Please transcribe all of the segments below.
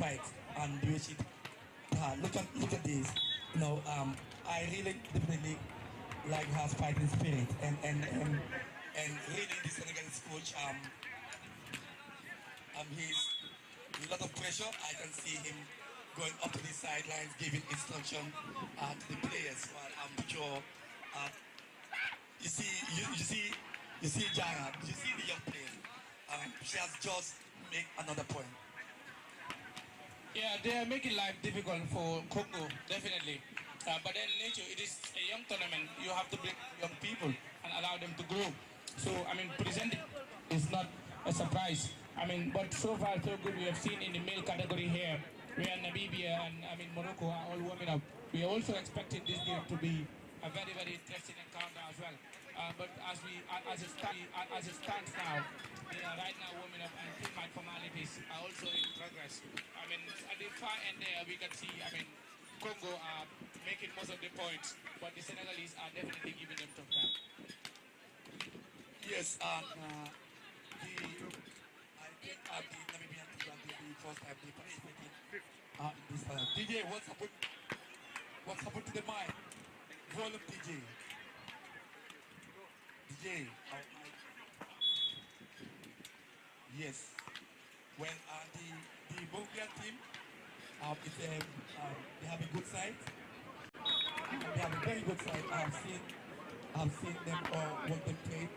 fight and the way she look at this. I really definitely like her fighting spirit and really the Senegalese coach he's a lot of pressure. I can see him going up to the sidelines giving instruction to the players. But I'm sure you see you see Jara, you see the young players. She has just made another point. Yeah, they are making life difficult for Congo, definitely. But then nature, it is a young tournament. You have to bring young people and allow them to grow. So, I mean, presenting is not a surprise. I mean, but so far so good. We have seen in the male category here, where Namibia and Morocco are all warming up. We are also expecting this game to be a very, very interesting encounter as well. But as it stands now, they are right now warming up and pre-match formalities are also in progress. I mean, at the far end there, we can see, I mean, Congo are making most of the points, but the Senegalese are definitely giving them tough time. Yes, I think the Namibian team will be the first time they participated in this. DJ, what's happened to the mic? Volume, DJ. DJ. Yes. Well, the Burundian team, they have a good side. They have a very good side. I've seen them what they played,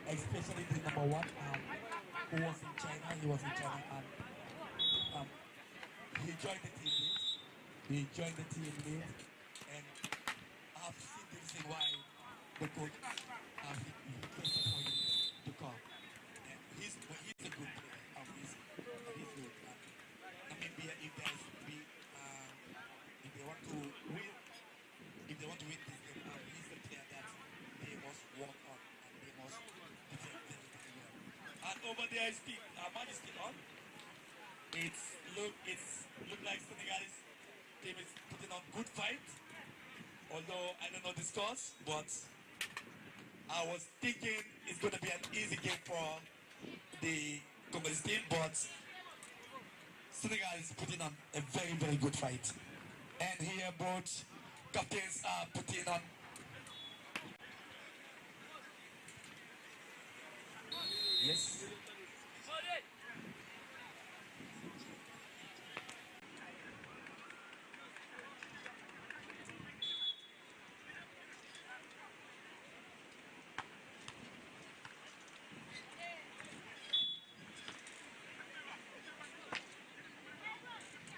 especially the number one, who was in China. He was in China and he joined the team late. He joined the team late, and I've seen the reason why the coach he requested for him to come. And he's a good player. He's good. Namibia, if they want to win, if they want to win this game, he's the player that they must work on and they must defend very, very well. And over there is the match is still on. It's look like Senegal's team is putting on good fight. Although I don't know the scores, but I was thinking it's going to be an easy game for the Congolese team, but Senegal is putting on a very, very good fight. And here both captains are putting on. Yes.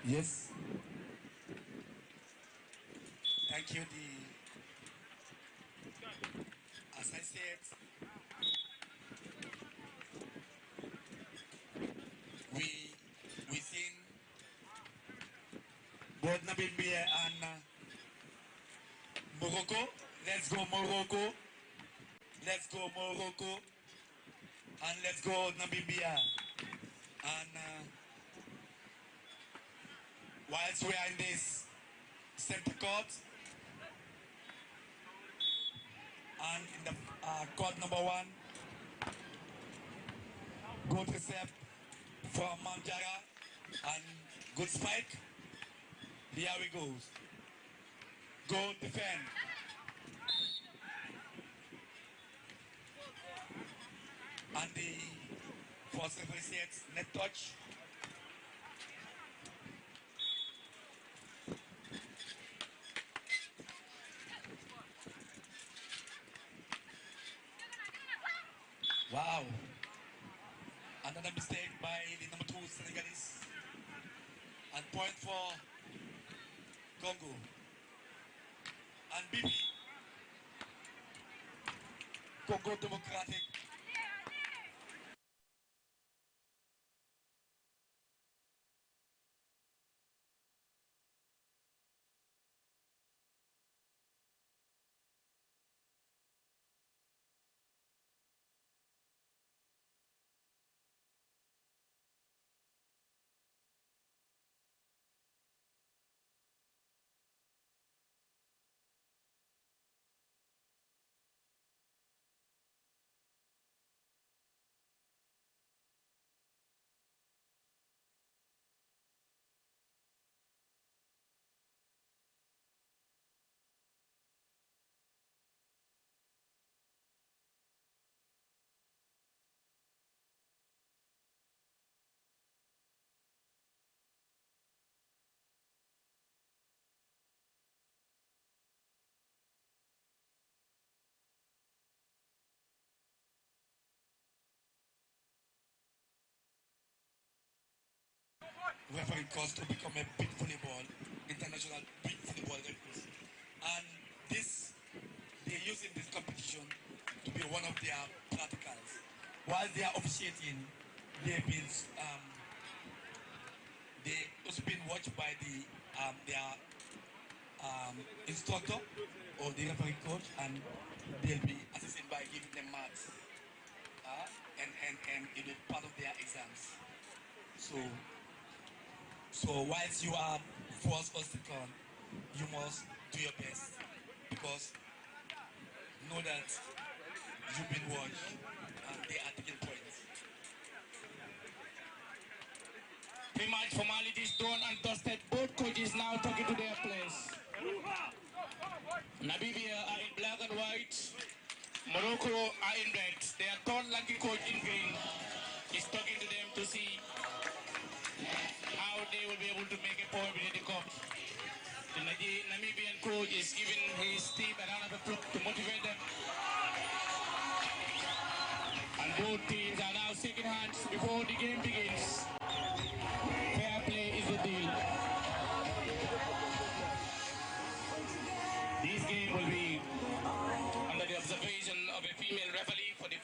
Yes. Thank you. As I said, we seen both Namibia and Morocco. Let's go Morocco. Let's go Morocco. And let's go Namibia. And whilst we are in this center court, and in the court number one, good recept from Manjara and good spike. Here we goes. Go defend. And the first referee net touch. Wow. Another mistake by the number 2 Senegalese. And point for Congo. And Bibi. Congo Democratic. referee course to become a beach volleyball, international beach volleyball referees. And this, they're using this competition to be one of their practicals. While they are officiating, they've been, they also been watched by their instructor or the referee coach, and they'll be assisted by giving them marks and it is part of their exams. So, so whilst you are first or second, you must do your best because know that you've been watched and they are taking points. Pre-match formalities done and dusted. Both coaches now talking to their players. Namibia are in black and white. Morocco are in red. Their third lucky coach in green is talking to them to see how they will be able to make a point with the cup. The Namibian coach is giving his team a round of applause to motivate them. And both teams are now shaking hands before the game begins. Fair play is the deal. This game will be under the observation of a female referee for the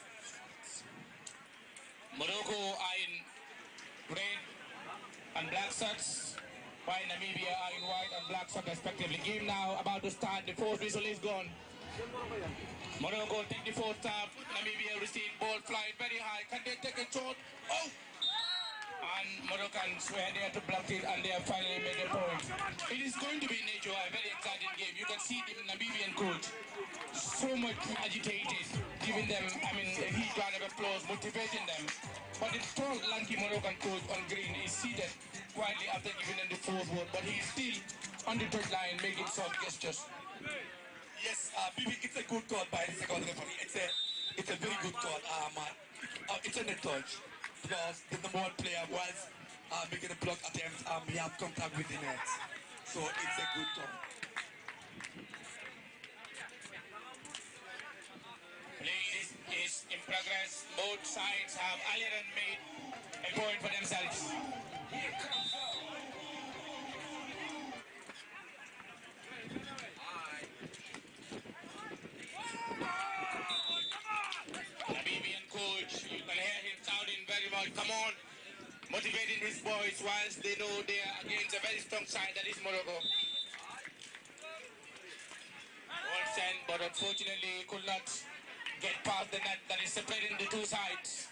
Morocco are in red and black shirts, while Namibia are in white and black shirts respectively. Game now about to start. The fourth whistle is gone. Morocco take the fourth tap. Namibia receive ball flying very high. Can they take a shot? Oh! And Moroccans were there to block it, and they have finally made a point. It is going to be, Nature, a very exciting game. You can see the Namibian coach so much agitated, giving them, a huge round of applause, motivating them. But the tall, lanky Moroccan coach on green is seated quietly after giving them the fourth word, but he is still on the third line making soft gestures. Yes, Bibi, it's a good call by the second referee. It's a very good call. It's a net touch because the number one player was making a block attempt. He had contact with the net, so it's a good call. Play is in progress. Both sides have earlier made a point for themselves. Namibian coach, you can hear him shouting very much. Come on, motivating his boys whilst they know they are against a very strong side that is Morocco. Ball sent, but unfortunately could not get past the net that is separating the two sides.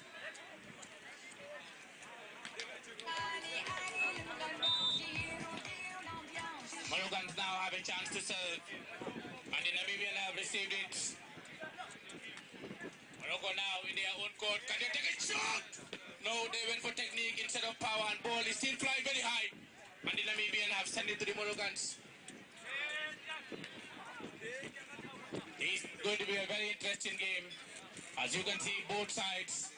Moroccans now have a chance to serve, and the Namibian have received it. Morocco now in their own court. Can they take a shot? No, they went for technique instead of power, and ball is still flying very high. And the Namibian have sent it to the Moroccans. It's going to be a very interesting game. As you can see, both sides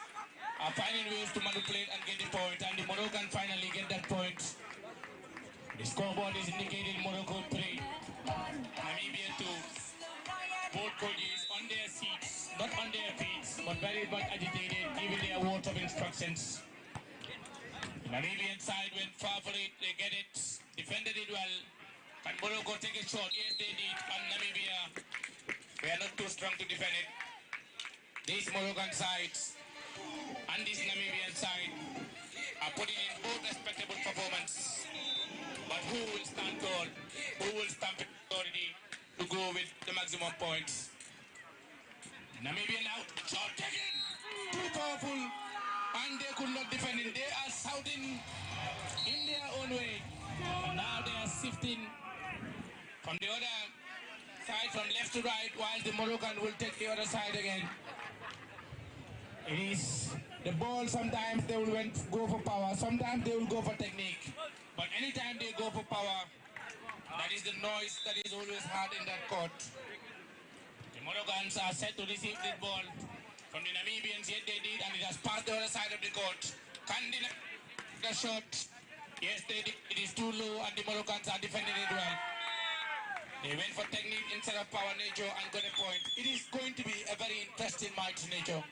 are finding ways to manipulate and get the point, and the Moroccan finally get that point. The scoreboard is indicating Morocco 3, Namibia 2. Both coaches on their seats, not on their feet, but very much agitated, giving their words of instructions. The Namibian side went far for it, they get it, defended it well. Can Morocco take a shot? Yes, they did, and Namibia, they are not too strong to defend it. These Moroccan sides and this Namibian side are putting in both respectable performance. But who will stand tall? Who will stamp authority to go with the maximum points? Namibian out, shot taken, too powerful, and they could not defend it. They are shouting in their own way. And now they are shifting from the other side, from left to right, while the Moroccan will take the other side again. It is the ball, sometimes they will go for power, sometimes they will go for technique. But anytime they go for power, that is the noise that is always heard in that court. The Moroccans are set to receive this ball from the Namibians, yet they did, and it has passed the other side of the court. Can the shot? Yes, they did. It is too low, and the Moroccans are defending it well. They went for technique instead of power, Nature, and got a point. It is going to be a very interesting match, Nature.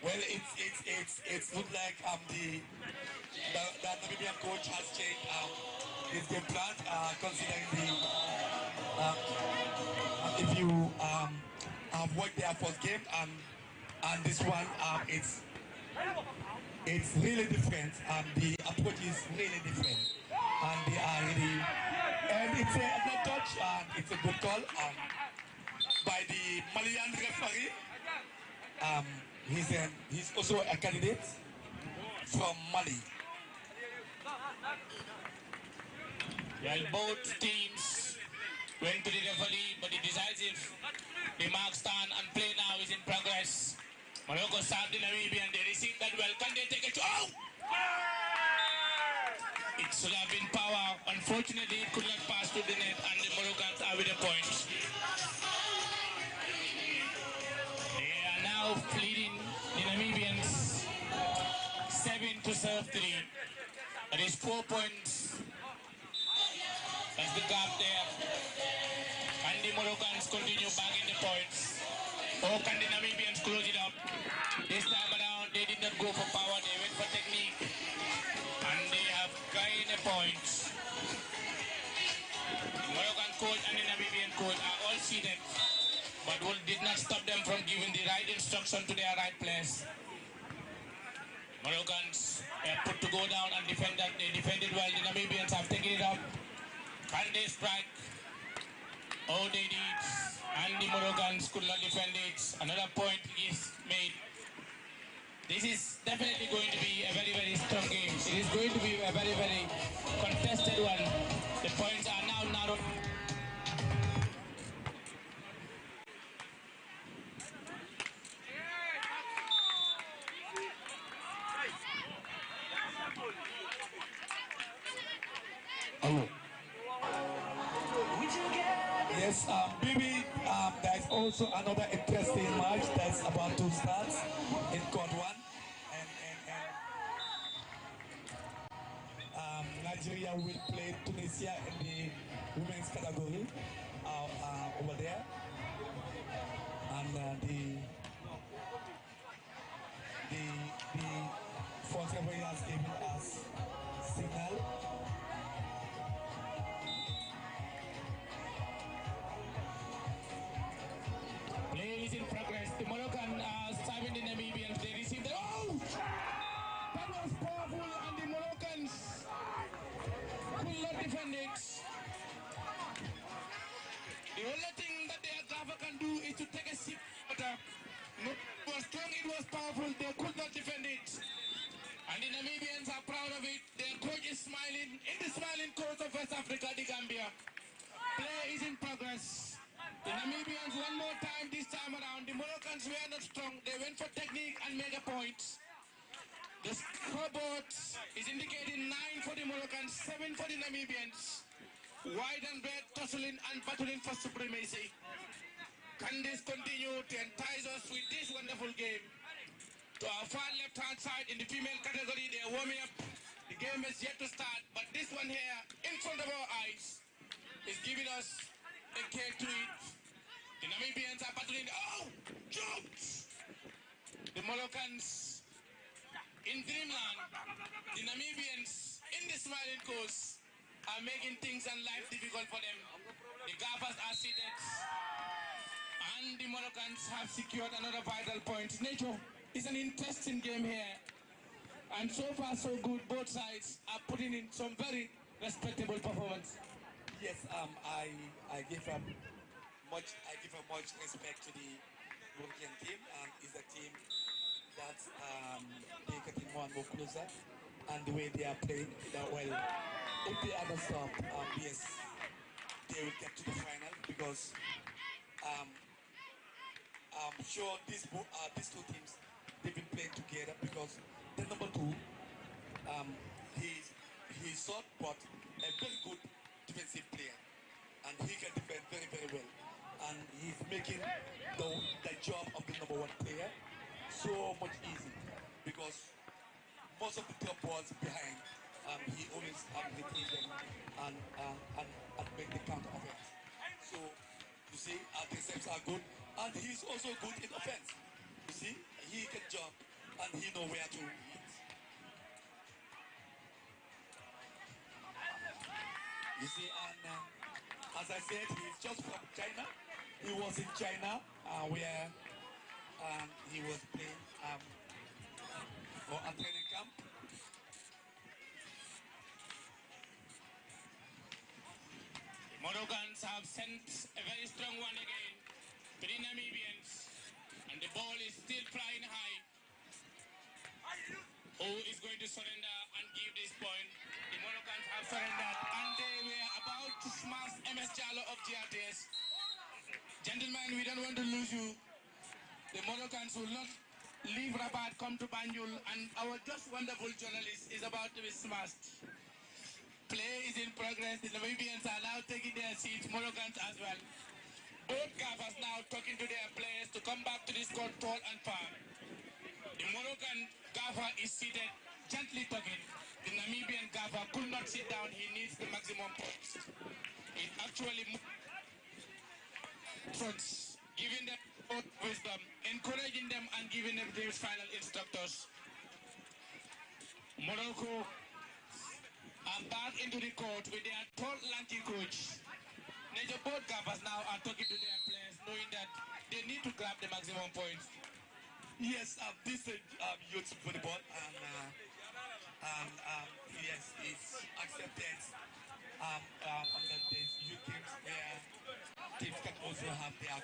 Well, it's look like the Namibian coach has changed his game plan, considering if you have watched their first game and this one, it's really different. The approach is really different, and they are really, and it's a touch, and it's a good call by the Malian referee. Um, he's also a candidate from Mali. Well, both teams went to the referee, but the decisive remark stand and play now is in progress. Morocco served the Namibian, they received that well. Can they take it? Oh! It should have been power. Unfortunately, it could not pass to the net, and the Moroccans are with a point. They are now leading the Namibians 7 to serve 3. That is 4 points. That's the gap there. And the Moroccans continue bagging the points. Or can the Namibians close it up? This time around, they did not go for power, they went for technique. And they have gained a point. The Moroccan coach and the Namibian coach are all seated, but did not stop them from giving the right instruction to their right place. Moroccans are put to go down and defend that. They defended well. The Namibians have taken it up. Can they strike? Oh, they did. And the Moroccans could not defend it. Another point is made. This is definitely going to be a very, very strong game. It is going to be a very, very contested one. The points are now narrowed. Oh. Yes, maybe there's also another interesting match that's about to start in Court 1. And Nigeria will play Tunisia in the women's category over there. And the fourth referee has given us signal. Play is in progress. The Moroccan serving the Namibians. They received the... Oh! That was powerful, and the Moroccans could not defend it. The only thing that their gaffer can do is to take a sip of water. No, it was strong, it was powerful. They could not defend it. And the Namibians are proud of it. Their coach is smiling. In the smiling coast of West Africa, the Gambia. Play is in progress. The Namibians one more time this time around. The Moroccans were not strong. They went for technique and made a point. The scoreboard is indicating 9 for the Moroccans, 7 for the Namibians. White and red tussling and battling for supremacy. Can this continue to entice us with this wonderful game? To our far left-hand side in the female category, they are warming up. The game is yet to start, but this one here, in front of our eyes, is giving us a cake to eat. The Namibians are battling. Oh! Jumped! The Moroccans in dreamland. The Namibians in the smiling coast are making things and life difficult for them. The Gaffers are seated. And the Moroccans have secured another vital point. Nature, it's an interesting game here. And so far so good. Both sides are putting in some very respectable performance. Yes, I give a much respect to the European team. It's a team that they getting more and more closer, and the way they are playing, well, if they are not stopped, yes, they will get to the final because I'm sure these two teams they've been playing together because the number 2 he's short but a very good defensive player, and he can defend very, very well. And he's making the job of the number 1 player so much easy because most of the top balls behind, he always retrieve them and make the counter offense. So you see, the recepts are good, and he's also good in offense. You see, he can jump and he know where to hit. You see, and as I said, he's just from China. He was in China where he was playing for a training camp. Moroccans have sent a very strong one again to the Namibians, and the ball is still flying high. Who is going to surrender and give this point? The Moroccans have surrendered, and they were about to smash MS Jalo of GRTS. Gentlemen, we don't want to lose you. The Moroccans will not leave Rabat, come to Banjul, and our just wonderful journalist is about to be smashed. Play is in progress. The Namibians are now taking their seats, Moroccans as well. Both gaffers now talking to their players to come back to this court tall and firm. The Moroccan gaffer is seated, gently talking. The Namibian gaffer could not sit down. He needs the maximum points. It actually moves, giving them both wisdom, encouraging them and giving them these final instructors. Morocco are back into the court with their tall, lanky coach. Major both gaffers now are talking to their players, knowing that they need to grab the maximum points. Yes, this is youth volleyball, and yes, it's accepted under the youth teams where teams can also have their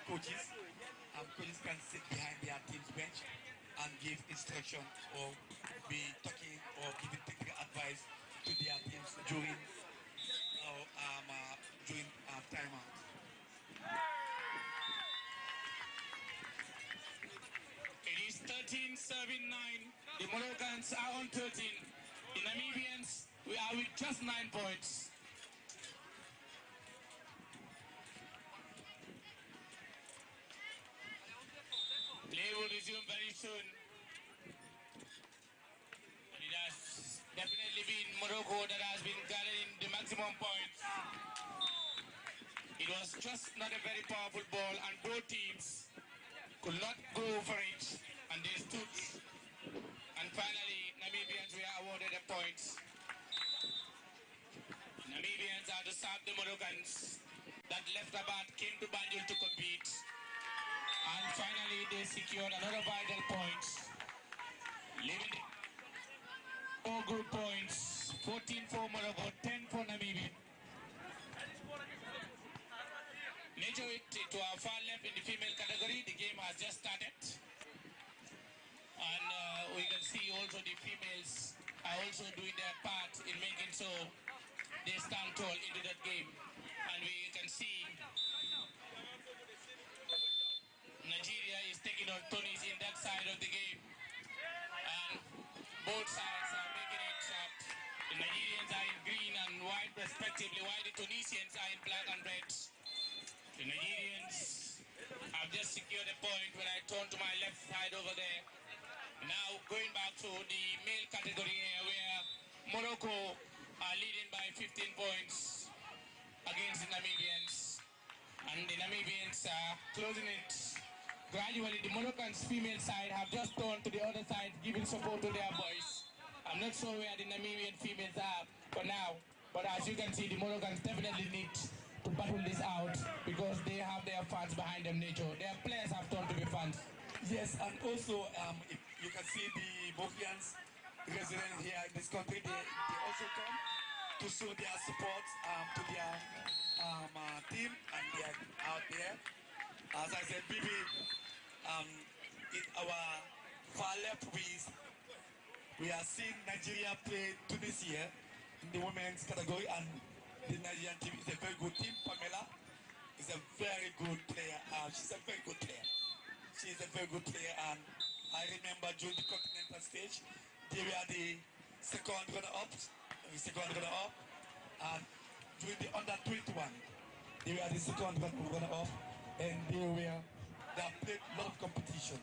coaches. Coaches can sit behind their team's bench and give instruction or be talking or giving technical advice to their teams during timeout. It is 13-9. The Moroccans are on 13. The Namibians, we are with just 9 points. Play will resume very soon. And it has definitely been Morocco that has been gathering the maximum points. It was just not a very powerful ball, and both teams could not go for it, and they stood. And finally, Namibians were awarded the points. Namibians are to serve the Moroccans that left Rabat, came to Banjul to compete. And finally, they secured another vital points, leaving 4 good points, 14 for Morocco, 10 for Namibia. Major it to our far left in the female category. The game has just started. And we can see also the females are also doing their part in making so they stand tall into that game. And we can see Nigeria is taking on Tunis in that side of the game. And both sides are making it sharp. The Nigerians are in green and white respectively, while the Tunisians are in black and red. The Nigerians have just secured a point when I turn to my left side over there. Now going back to the male category here, where Morocco are leading by 15 points against the Namibians. And the Namibians are closing it gradually. The Moroccans female side have just turned to the other side, giving support to their boys. I'm not sure where the Namibian females are for now, but as you can see, the Moroccans definitely need to battle this out because they have their fans behind them, nature. Their players have turned to be fans. Yes, and also if you can see the Moroccans resident here in this country, they also come to show their support to their team, and they are out there. As I said, Bibi, in our far left, we are seeing Nigeria play Tunisia in the women's category, and the Nigerian team is a very good team. Pamela is a very good player. She's a very good player. She is a very good player, and I remember during the continental stage, they were the second runner-up, and during the under-21, they were the second runner-up, and they played a lot of competition.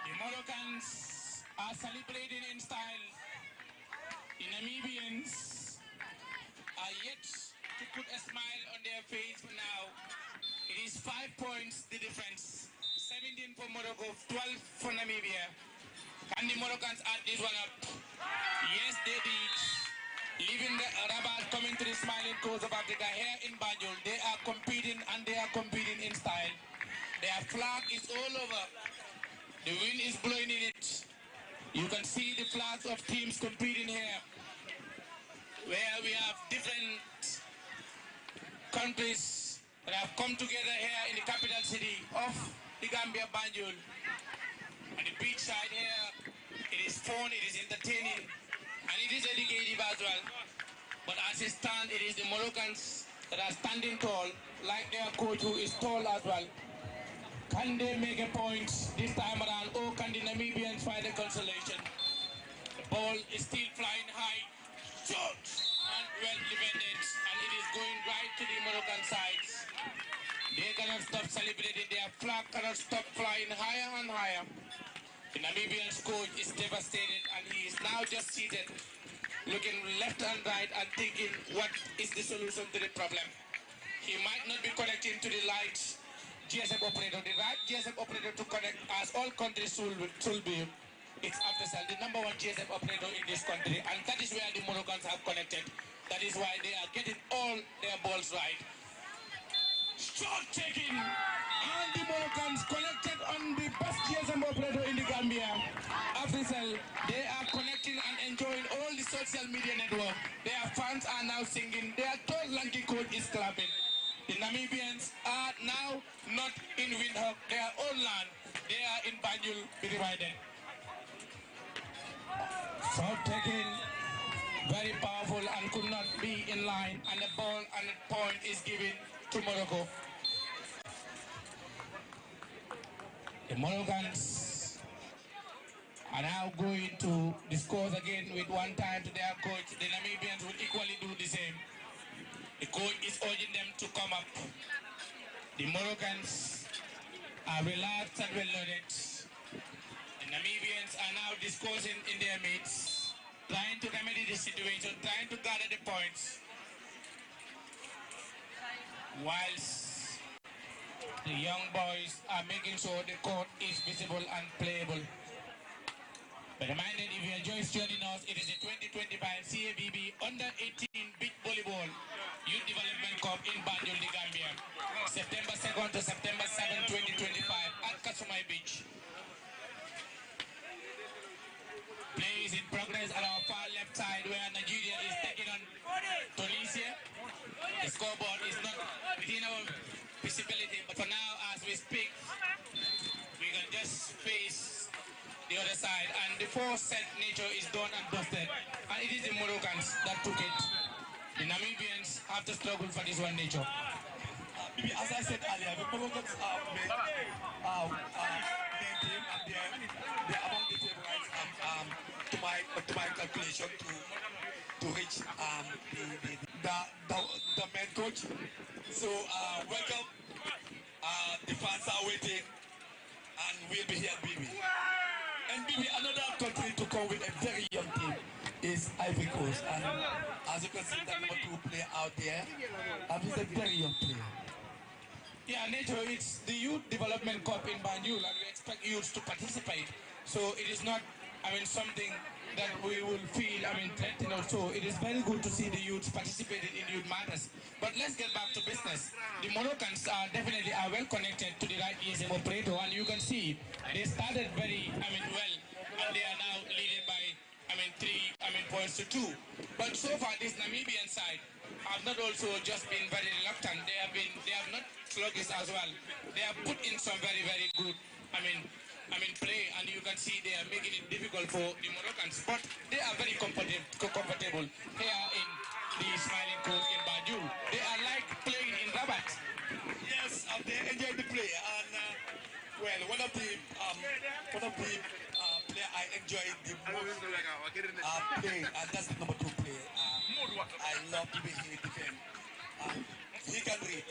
The Moroccans are celebrating in style. The Namibians are yet to put a smile on their face for now. It is 5 points the difference. 17 for Morocco, 12 for Namibia. Can the Moroccans add this one up? Yes, they did. Leaving the Rabat, coming to the smiling coast of Africa here in Banjul. They are competing and they are competing in style. Their flag is all over. The wind is blowing in it. You can see the flags of teams competing here, where we have different countries that have come together here in the capital city of the Gambia, Banjul. And the beach side here, it is fun, it is entertaining, and it is educative as well. But as it stands, it is the Moroccans that are standing tall, like their coach who is tall as well. Can they make a point this time around, or can the Namibians find a consolation? The ball is still flying high, short and well defended, and it is going right to the Moroccan sides. They cannot stop celebrating, their flag cannot stop flying higher and higher. The Namibian coach is devastated, and he is now just seated, looking left and right and thinking what is the solution to the problem. He might not be connecting to the light GSM operator, the right GSM operator to connect, as all countries should be. It's Africell, the number one GSM operator in this country, and that is where the Moroccans have connected. That is why they are getting all their balls right. Shot taking, and the Moroccans connected on the best GSM operator in the Gambia, Africell. They are connecting and enjoying all the social media network. Their fans are now singing. Their tall lanky coach is clapping. The Namibians are now not in Windhoek, their own land. They are in Banjul, divided. Shot taking, very powerful and could not be in line, and the ball and the point is given to Morocco. The Moroccans are now going to discuss again with one time to their coach. The Namibians will equally do the same. The coach is urging them to come up. The Moroccans are relaxed and well loaded. The Namibians are now discussing in their midst, trying to remedy the situation, trying to gather the points, whilst the young boys are making sure the court is visible and playable. But reminded, if you are just joining us, it is the 2025 CAVB Under-18 Beach Volleyball Youth Development Cup in Banjul, the Gambia. September 2nd to September 7, 2025 at Kasumai Beach. Play is in progress at our far left side, where Nigeria is taking on Tunisia. The scoreboard is not within our visibility, but for now, as we speak, we can just face the other side, and the four-set nature is done and dusted, and it is the Moroccans that took it. The Namibians have to struggle for this one nature. As I said earlier, the Moroccans are main team, and they're among the favorites to my calculation to reach the main coach. So welcome. The fans are waiting, and we'll be here, Bibi. And Bibi, another country to come with a very young team is Ivory Coast. And as you can see, the number 2 player out there, he's a very young player. Yeah, Nato, it's the Youth Development Cup in Banjul, and we expect youths to participate. So it is not, something that we will feel, threatened or so. It is very good to see the youths participating in youth matters. But let's get back to business. The Moroccans are definitely well connected to the right ESM operator, and you can see they started very, well, and they are now leading by, 3 points to 2. But so far, this Namibian side have not also just been very reluctant. They have not sluggish as well. They have put in some very, very good, play, and you can see they are making it difficult for the Moroccans. But they are very comfortable here in the Smiling Coast in Banjul. They are like playing in Rabat. Yes, they enjoy the play, and well, one of the player I enjoy the most playing, and that's the number 2 player. I love the way he defends. He can read,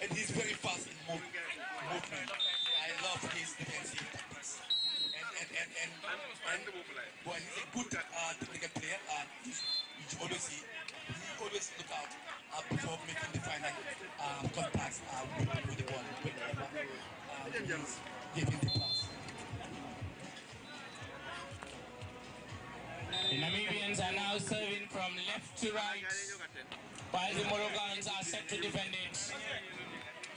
and he's very fast in movement. I love his defensive tactics. And well, he's a good technical player, and you always see, he always look out before making the final contacts with the ball, whenever he's giving the pass. The Namibians are now serving from left to right, while the Moroccans are set to defend it.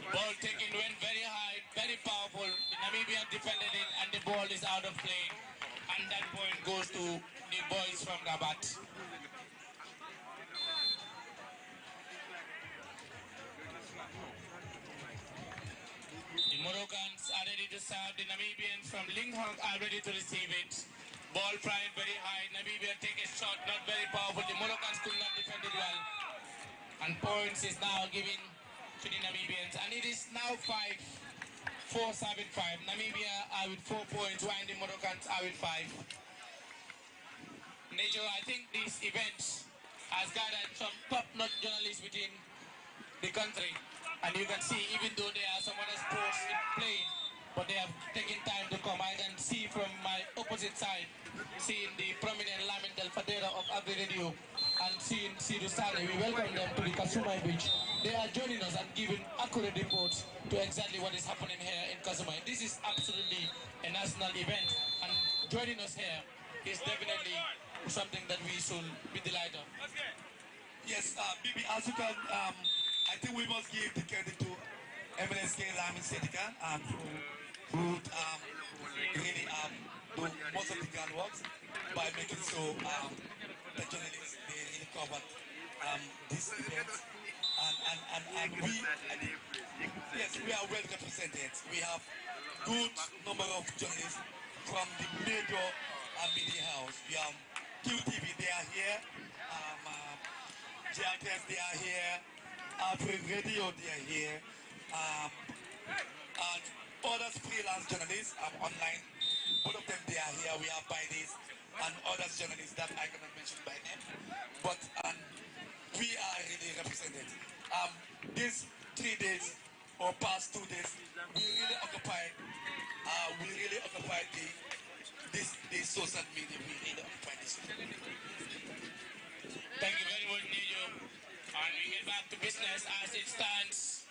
Ball taken went very high, very powerful. The Namibians defended it and the ball is out of play. And that point goes to the boys from Rabat. The Moroccans are ready to serve. The Namibians from Linghong are ready to receive it. Ball flying very high. Namibia take a shot, not very powerful. The Moroccans could not defend it well. And points is now given to the Namibians. And it is now 4 serving 5. Namibia are with 4 points, while the Moroccans are with 5. Nejo, I think this event has gathered some top-notch journalists within the country. And you can see, even though there are some other sports in playing, but they have taken time to come. I can see from my opposite side, seeing the prominent Lamin Del Fadera of Agri Radio and seeing Sidu Sale. We welcome them to the Kasumai Beach. They are joining us and giving accurate reports to exactly what is happening here in Kasumai. This is absolutely a national event, and joining us here is definitely something that we should be delighted of. Yes, Bibi, as you can, I think we must give the credit to MNSK Lamin Sedikan who really do most of the groundworks by making so the journalists they really covered this event and we yes, we are well represented. We have good number of journalists from the major media house. We have QTV, they are here. JRTS, they are here. Afri Radio, they are here. And other freelance journalists online, both of them they are here. We have Baileys and other journalists that I cannot mention by name, but we are really represented. These 3 days or past 2 days, we really occupied the social media. We really occupied this. Thank you very much, Nijo. And we get back to business as it stands.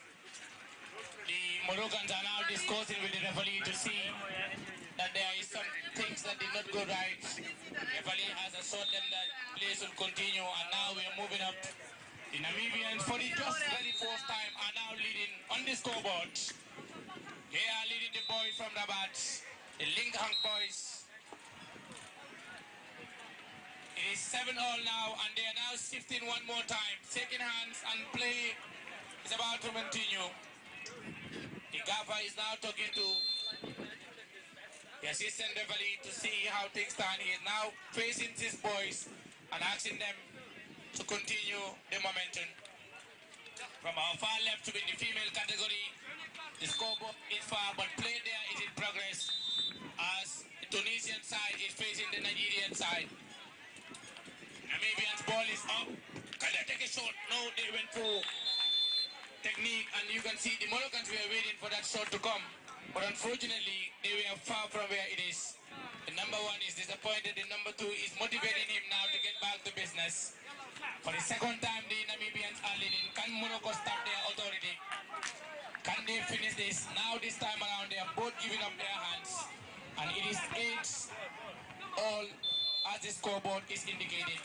The Moroccans are now discussing with the referee to see that there is some things that did not go right. The referee has assured them that play should continue, and now we are moving up. The Namibians, for the just very first time, are now leading on the scoreboard. They are leading the boys from Rabat, the Linghang boys. It is 7-all now, and they are now shifting one more time, shaking hands, and play is about to continue. The gaffer is now talking to the assistant referee to see how things stand. He is now facing these boys and asking them to continue the momentum. From our far left to be in the female category, the scoreboard is far, but play there is in progress as the Tunisian side is facing the Nigerian side. Namibian's ball is up. Can they take a shot? No, they went for technique, and you can see the Moroccans were waiting for that shot to come, but unfortunately they were far from where it is. The number 1 is disappointed, the number 2 is motivating him now to get back to business. For the second time the Namibians are leading. Can Morocco stop their authority? Can they finish this? Now this time around they are both giving up their hands, and it is 8-all as the scoreboard is indicating.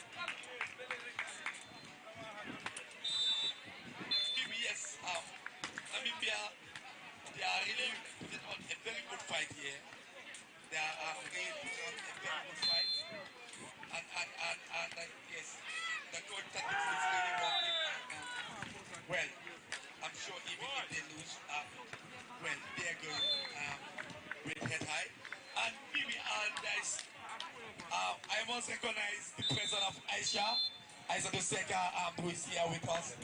Namibia, they are really putting on a very good fight here. They are really putting on a very good fight. And yes, the coach tactics is really working. Well, I'm sure even if they lose, well, they are going with head high. And maybe I must recognize the presence of Aisha Doseka, who is here with us.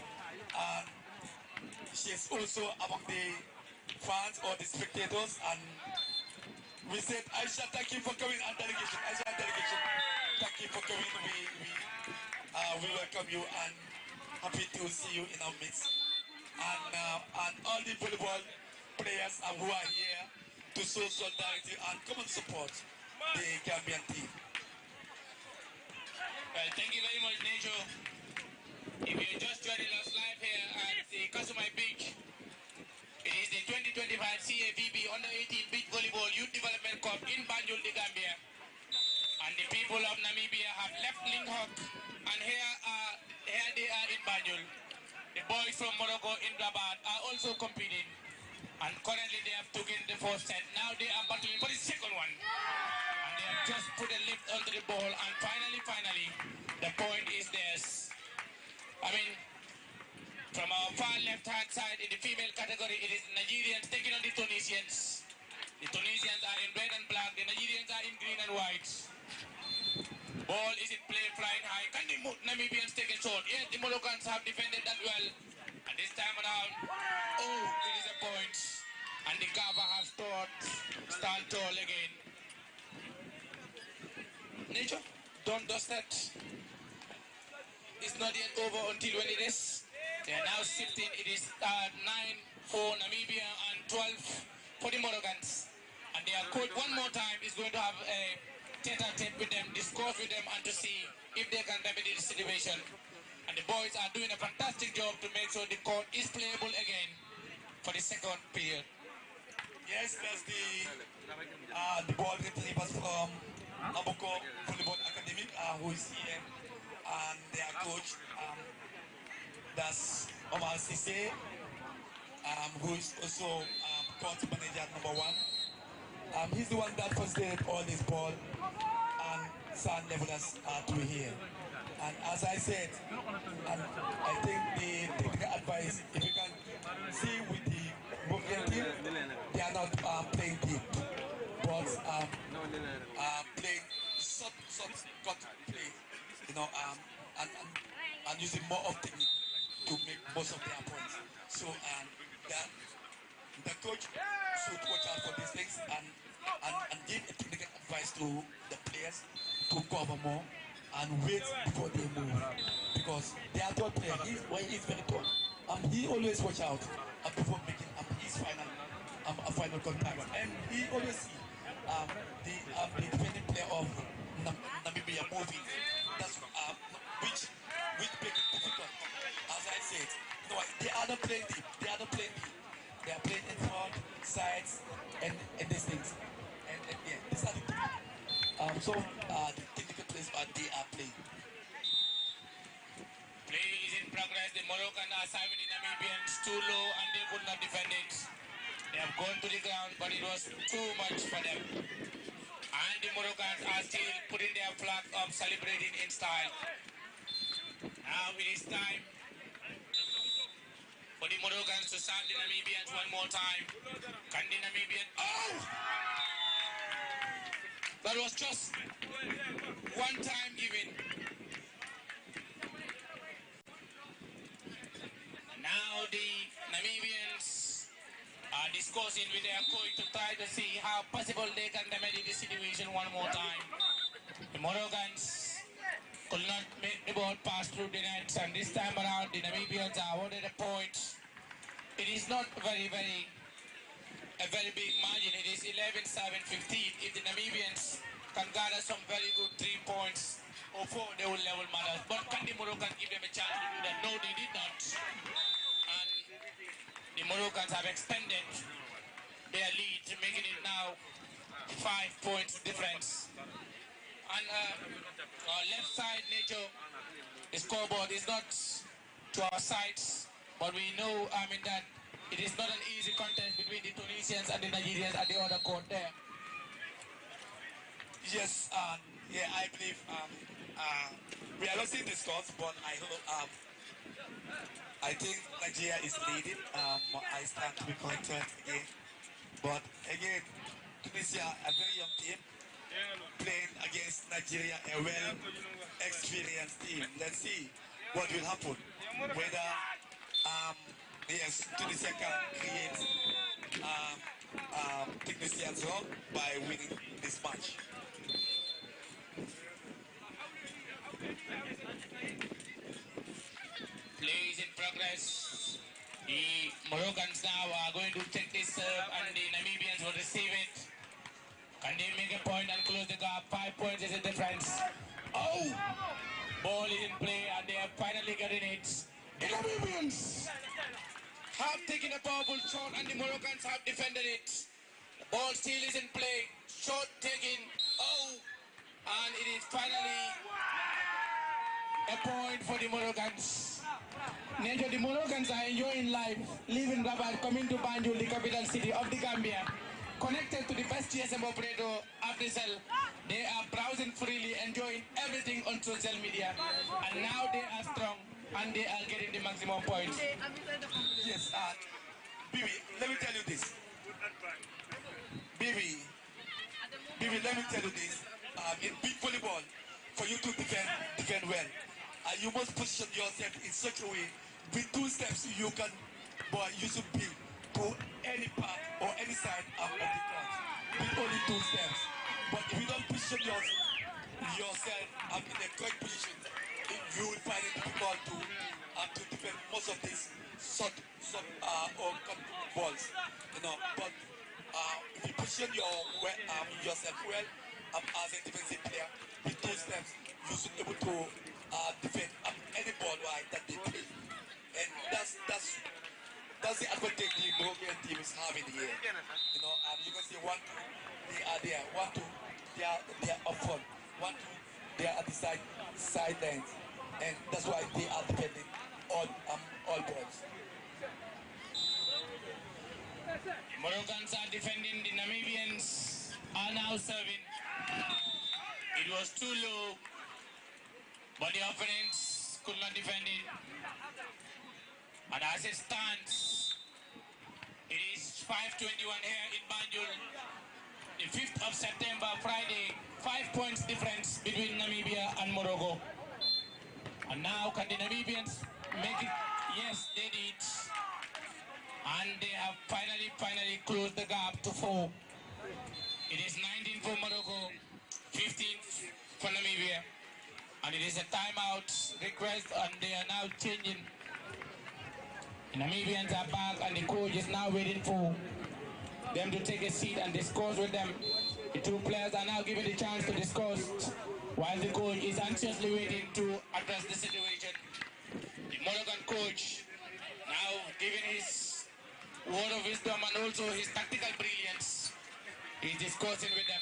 She is also among the fans or the spectators, and we said, Aisha, thank you for coming on delegation. Aisha, delegation, thank you for coming. We welcome you and happy to see you in our midst. And all the volleyball players who are here to show solidarity and common support the Gambian team. Well, thank you very much, Nejo. If you're just joining us live here at the Kasumai Beach, it is the 2025 CAVB Under 18 Beach Volleyball Youth Development Cup in Banjul, the Gambia. And the people of Namibia have left Linghok, and here they are in Banjul. The boys from Morocco in Rabat are also competing, and currently they have taken the first set. Now they are battling for the second one, and they have just put a lift onto the ball, and finally, the point is theirs. I mean, from our far left-hand side in the female category, it is Nigerians taking on the Tunisians. The Tunisians are in red and black, the Nigerians are in green and white. Ball is in play, flying high. Can the Namibians take a shot? Yes, the Moroccans have defended that well. And this time around, oh, it is a point. And the Kaba has stand tall again. Nature, don't dust that. It's not yet over until when it is. They are now shifting. It is 9 for Namibia and 12 for the Moroccans. And their coach one more time is going to have a tete-a-tete with them, discuss with them, and to see if they can remedy the situation. And the boys are doing a fantastic job to make sure the court is playable again for the second period. Yes, that's the ball retrievers from Aboko Volleyball Academy, who is here, and their coach, that's Omar Sisse, who is also court manager number 1. He's the one that facilitated all this ball and sand levelers to here. And as I said, and I think the technical advice, if you can see with the Bulgarian team, they are not playing deep, but playing short cut play, you know, and using more of technique to make most of their points. So the coach should watch out for these things and give a technical advice to the players to cover more and wait before they move, because they are tall player. He's very tall. He always watch out before making his final contact, and he always see the defending player of Namibia moving. That's which make it difficult. As I said, you know, they are not playing deep. They are playing in front, sides, and these things. And yeah, these are the two. The technical plays they are playing. Play is in progress. The Moroccan are serving the Namibians too low, and they could not defend it. They have gone to the ground, but it was too much for them. And the Moroccans are still putting their flag up, celebrating in style. Now it is time for the Moroccans to serve the Namibians one more time. Can the Namibian... Oh! That was just one time given. Now the Namibians are discussing with their coach to try to see how possible they can remedy the situation one more time. The Moroccans could not make the ball pass through the nets, and this time around the Namibians are awarded a point. It is not a very big margin. It is 11-7-15. If the Namibians can gather some very good 3 points or 4, they will level matters. But can the Moroccans give them a chance to do that? No, they did not. And the Moroccans have extended their lead, making it now 5 points difference. And our left side, Nature, the scoreboard is not to our sides, but we know, that it is not an easy contest between the Tunisians and the Nigerians at the other court there. Yes, yeah, I believe we are losing the scores, but I think Nigeria is leading. I stand to be corrected again, but again, Tunisia, a very young team, playing against Nigeria, a well-experienced team. Let's see what will happen. Whether yes, Tunisia can create Tunisia's role by winning this match. Play is in progress. The Moroccans now are going to take this serve, and the Namibians will receive it. Can they make a point and close the gap? 5 points is the difference. Oh! Ball is in play, and they are finally getting it. The Namibians have taken a powerful shot, and the Moroccans have defended it. The ball still is in play. Shot taken. Oh! And it finally a point for the Moroccans. Nature, the Moroccans are enjoying life, leaving Rabat, coming to Banjul, the capital city of the Gambia. Connected to the best GSM operator of the cell. They are browsing freely, enjoying everything on social media. And now they are strong and they are getting the maximum points. Yes, Bibi, let me tell you this. Bibi, let me tell you this. In big volleyball, for you to defend well, you must position yourself in such a way. With 2 steps, you can, boy, you should be to any part or any side of the court. With only 2 steps. But if you don't position yourself in the correct position, you will find it difficult to defend most of these short or cut balls. You know, but if you position yourself well as a defensive player with 2 steps, you should be able to defend any ball that they play. And that's the advantage the Moroccan team is having here. You know, you can see 1-2, they are there. 1-2, they are up front. 1-2, they are at the sidelines, and that's why they are defending all balls. The Moroccans are defending. The Namibians are now serving. It was too low, but the opponents could not defend it. And as it stands, it is 5:21 here in Banjul. The 5th of September, Friday, 5 points difference between Namibia and Morocco. And now can the Namibians make it? Yes, they did. And they have finally closed the gap to 4. It is 19 for Morocco, 15 for Namibia. And it is a timeout request, and they are now changing. The Namibians are back, and the coach is now waiting for them to take a seat and discuss with them. The 2 players are now given the chance to discuss, while the coach is anxiously waiting to address the situation. The Moroccan coach now giving his word of wisdom and also his tactical brilliance. He's discussing with them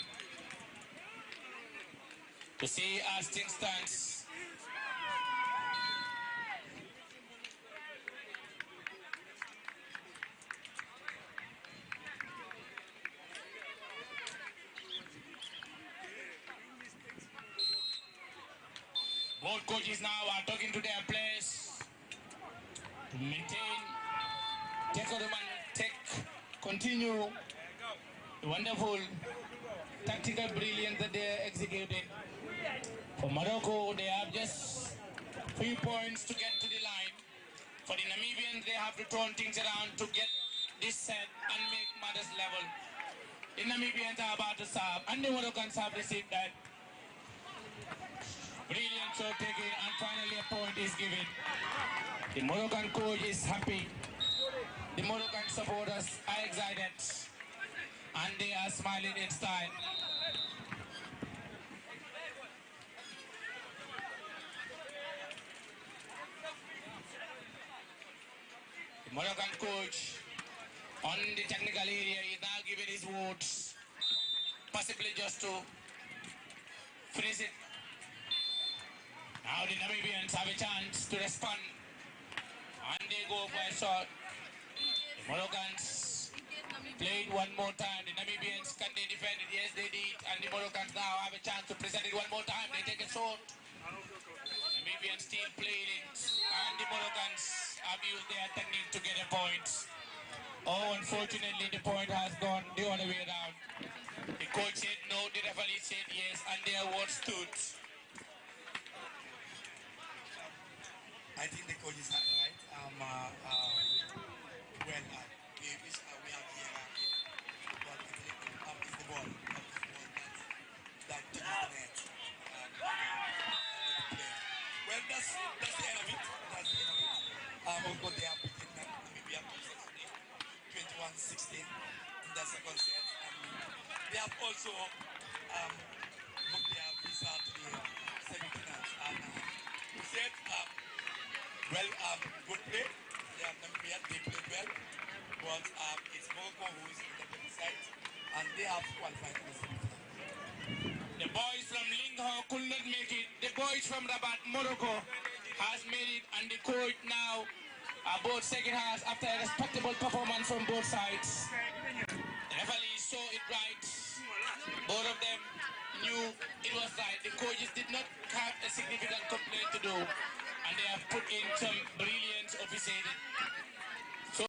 to see as things stands. Both coaches now are talking to their players to maintain, continue the wonderful tactical brilliance that they are executing. For Morocco, they have just 3 points to get to the line. For the Namibians, they have to turn things around to get this set and make matters level. The Namibians are about to serve, and the Moroccans have received that. Brilliant shot taken, and finally a point is given. The Moroccan coach is happy. The Moroccan supporters are excited, and they are smiling in style. The Moroccan coach on the technical area is now giving his words, possibly just to finish it. Now the Namibians have a chance to respond, and they go for a shot. The Moroccans played one more time. The Namibians, can they defend it? Yes, they did. And the Moroccans now have a chance to present it one more time. They take a shot. Namibians still playing it, and the Moroccans have used their technique to get a point. Oh, unfortunately, the point has gone the other way around. The coach said no, the referee said yes, and their word stood. I think the coach is right. We are here, but it's the ball. That touches the net. Well, that's the end of it. That's the end of it. Of course, they have beaten Namibia 21-16 in the second set. They have also booked their visa to the semi-finals. And we said, well, good play. Namibia, they played well. But it's Morocco who is in the better side, and they have qualified for the semi-finals. The boys from Lingho could not make it. The boys from Rabat, Morocco has made it, and the coach now both second half after a respectable performance from both sides. The referee saw it right. Both of them knew it was right. The coaches did not have a significant complaint to do, and they have put in some brilliant officiating.